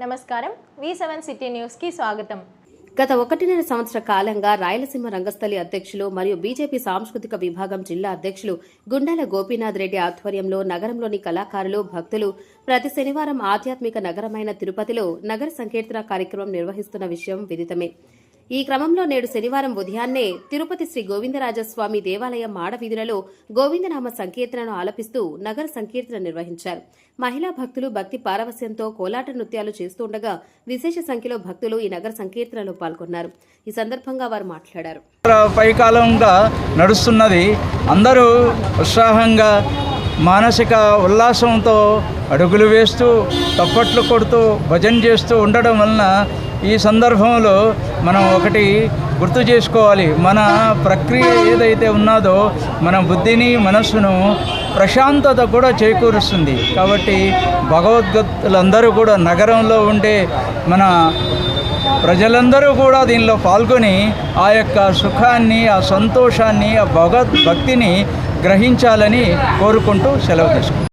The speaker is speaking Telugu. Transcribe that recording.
నమస్కారం V7 సిటీ న్యూస్ కి స్వాగతం. గత 1.5 సంవత్సర కాలంగా రాయలసీమ రంగస్థలి అధ్యక్షులు మరియు బీజేపీ సాంస్కృతిక విభాగం జిల్లా అధ్యక్షులు గుండాల గోపీనాథ్ రెడ్డి ఆధ్వర్యంలో నగరంలోని కళాకారులు, భక్తులు ప్రతి శనివారం ఆధ్యాత్మిక నగరమైన తిరుపతిలో నగర సంకీర్తన కార్యక్రమం నిర్వహిస్తున్న విషయం విదితమే. ఈ క్రమంలో నేడు శనివారం ఉదయాన్నే తిరుపతి శ్రీ గోవిందరాజస్వామి దేవాలయం మాడవీధులలో గోవిందనామ సంకీర్తనను ఆలపిస్తూ నగర సంకీర్తన నిర్వహించారు. మహిళా భక్తులు భక్తి పారవస్యంతో కోలాట నృత్యాలు చేస్తుండగా విశేష సంఖ్యలో భక్తులు ఈ నగర సంకీర్తనలో పాల్గొన్నారు. ఈ సందర్భంగా వారు మాట్లాడారు. పైకాలంగా నడుస్తున్నది. అందరూ ఉత్సాహంగా మానసిక ఉల్లాసంతో అడుగులు వేస్తూ తప్పట్లు కొడుతూ భజన చేస్తూ ఉండడం వలన ఈ సందర్భంలో మనం ఒకటి గుర్తు చేసుకోవాలి. మన ప్రక్రియ ఏదైతే ఉన్నదో మన బుద్ధిని, మనస్సును ప్రశాంతత కూడా చేకూరుస్తుంది. కాబట్టి భగవద్గీతలందరూ కూడా నగరంలో ఉండే మన ప్రజలందరూ కూడా దీనిలో పాల్గొని ఆ యొక్క సుఖాన్ని, ఆ సంతోషాన్ని, ఆ భగవద్భక్తిని గ్రహించాలని కోరుకుంటూ సెలవు తీసుకుంటాం.